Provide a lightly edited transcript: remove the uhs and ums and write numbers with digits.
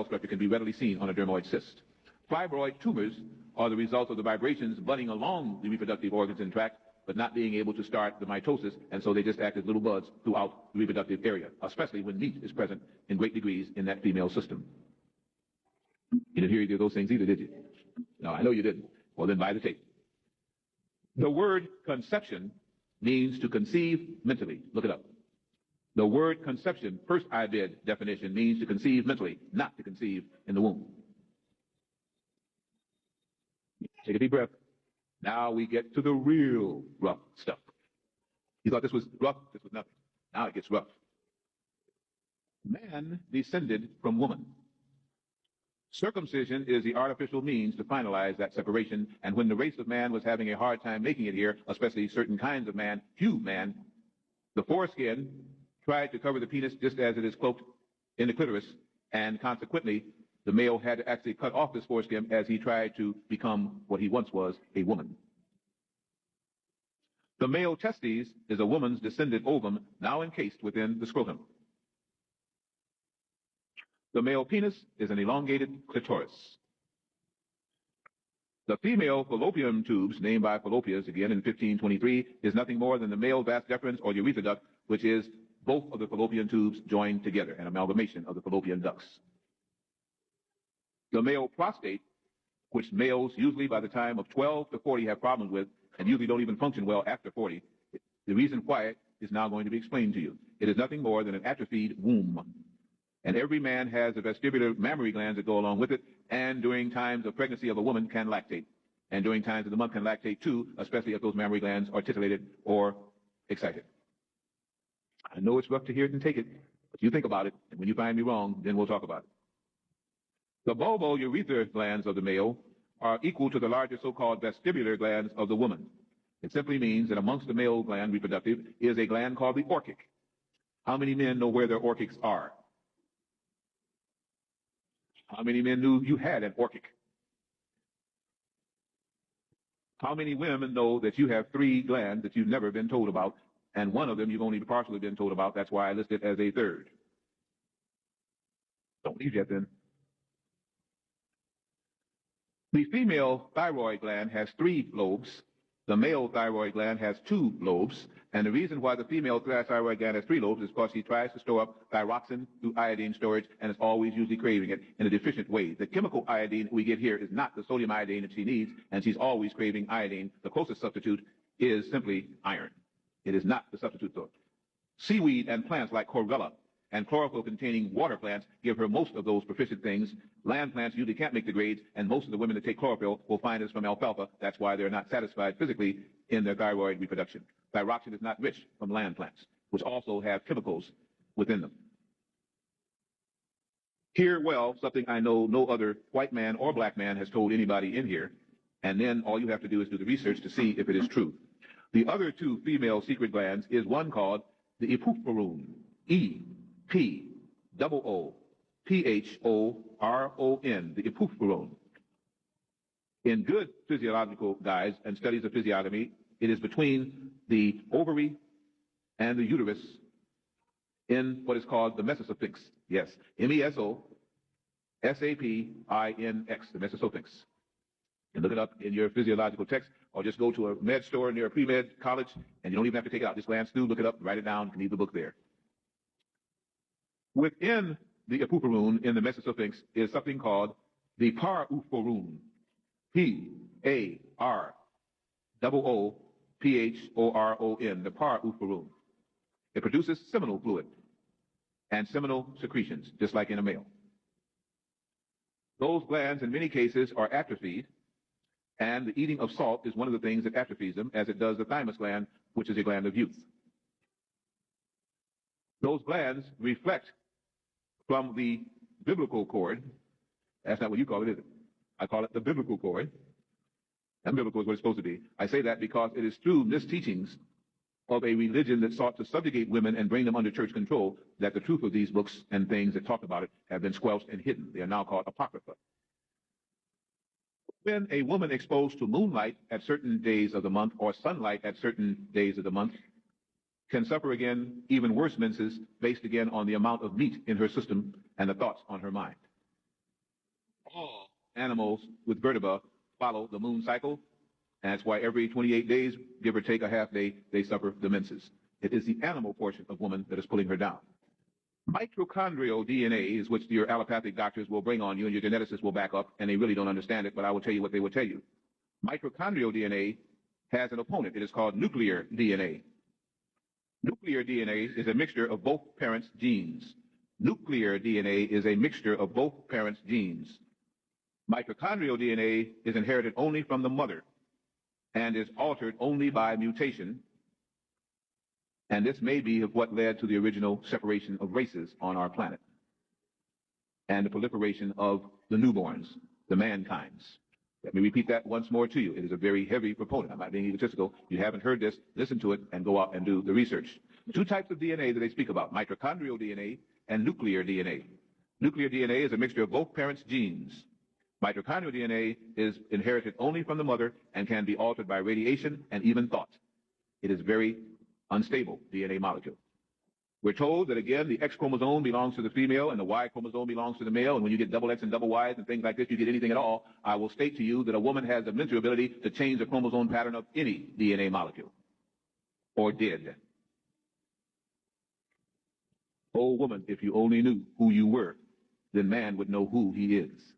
cell structure can be readily seen on a dermoid cyst. Fibroid tumors are the result of the vibrations budding along the reproductive organs and tract, but not being able to start the mitosis, and so they just act as little buds throughout the reproductive area, especially when meat is present in great degrees in that female system. You didn't hear either of those things either, did you? No, I know you didn't. Well, then buy the tape. The word conception means to conceive mentally. Look it up. The word conception, first IBID definition, means to conceive mentally, not to conceive in the womb. Take a deep breath. Now we get to the real rough stuff. You thought this was rough? This was nothing. Now it gets rough. Man descended from woman. Circumcision is the artificial means to finalize that separation, and when the race of man was having a hard time making it here, especially certain kinds of man, human man, the foreskin tried to cover the penis just as it is cloaked in the clitoris, and consequently, the male had to actually cut off this foreskin as he tried to become what he once was, a woman. The male testes is a woman's descended ovum now encased within the scrotum. The male penis is an elongated clitoris. The female fallopian tubes, named by Fallopius again in 1523, is nothing more than the male vas deferens or urethra duct, which is both of the fallopian tubes joined together, an amalgamation of the fallopian ducts. The male prostate, which males usually by the time of 12 to 40 have problems with, and usually don't even function well after 40, the reason why is now going to be explained to you. It is nothing more than an atrophied womb. And every man has the vestibular mammary glands that go along with it, and during times of pregnancy of a woman can lactate. And during times of the month can lactate too, especially if those mammary glands are titillated or excited. I know it's rough to hear it and take it, but you think about it, and when you find me wrong, then we'll talk about it. The bulbourethral glands of the male are equal to the larger so-called vestibular glands of the woman. It simply means that amongst the male gland reproductive is a gland called the orchic. How many men know where their orchics are? How many men knew you had an orchic? How many women know that you have 3 glands that you've never been told about, and one of them you've only partially been told about? That's why I list it as a third. Don't leave yet then. The female thyroid gland has 3 lobes. The male thyroid gland has 2 lobes. And the reason why the female thyroid gland has 3 lobes is because she tries to store up thyroxine through iodine storage and is always usually craving it in a deficient way. The chemical iodine we get here is not the sodium iodine that she needs, and she's always craving iodine. The closest substitute is simply iron. It is not the substitute though. Seaweed and plants like chlorella and chlorophyll-containing water plants give her most of those proficient things. Land plants usually can't make the grades, and most of the women that take chlorophyll will find it's from alfalfa. That's why they're not satisfied physically in their thyroid reproduction. Thyroxine is not rich from land plants, which also have chemicals within them. Hear well something I know no other white man or black man has told anybody in here, and then all you have to do is do the research to see if it is true. The other 2 female secret glands is one called the epiphoron, E-P-O-O-P-H-O-R-O-N, the epiphoron. In good physiological guides and studies of physiognomy, it is between the ovary and the uterus in what is called the mesosphinx. Yes, M-E-S-O-S-A-P-I-N-X, the mesosphinx. And look it up in your physiological text, or just go to a med store near a pre-med college, and you don't even have to take it out. Just glance through, look it up, write it down, and leave the book there. Within the epiphoron in the mesosphinx is something called the parophoron. P-A-R-O-O-P-H-O-R-O-N, the parophoron. It produces seminal fluid and seminal secretions, just like in a male. Those glands, in many cases, are atrophied, and the eating of salt is one of the things that atrophies them, as it does the thymus gland, which is a gland of youth. Those glands reflect from the biblical cord. That's not what you call it, is it? I call it the biblical cord. And biblical is what it's supposed to be. I say that because it is through misteachings of a religion that sought to subjugate women and bring them under church control that the truth of these books and things that talk about it have been squelched and hidden. They are now called apocrypha. When a woman exposed to moonlight at certain days of the month or sunlight at certain days of the month can suffer again even worse menses based again on the amount of meat in her system and the thoughts on her mind. all animals with vertebra follow the moon cycle. And that's why every 28 days, give or take a half day, they suffer the menses. It is the animal portion of woman that is pulling her down. Mitochondrial DNA is which your allopathic doctors will bring on you and your geneticists will back up, and they really don't understand it, but I will tell you what they will tell you. Mitochondrial DNA has an opponent. It is called nuclear DNA. Nuclear DNA is a mixture of both parents' genes. Nuclear DNA is a mixture of both parents' genes. Mitochondrial DNA is inherited only from the mother and is altered only by mutation. And this may be what led to the original separation of races on our planet and the proliferation of the newborns, the mankinds. Let me repeat that once more to you. It is a very heavy proponent. I'm not being egotistical. You haven't heard this. Listen to it and go out and do the research. Two types of DNA that they speak about, mitochondrial DNA and nuclear DNA. Nuclear DNA is a mixture of both parents' genes. Mitochondrial DNA is inherited only from the mother and can be altered by radiation and even thought. It is very unstable DNA molecule. We're told that, again, the X chromosome belongs to the female and the Y chromosome belongs to the male. And when you get double X and double Ys and things like this, you get anything at all. I will state to you that a woman has the mental ability to change the chromosome pattern of any DNA molecule. Or did. Oh, woman, if you only knew who you were, then man would know who he is.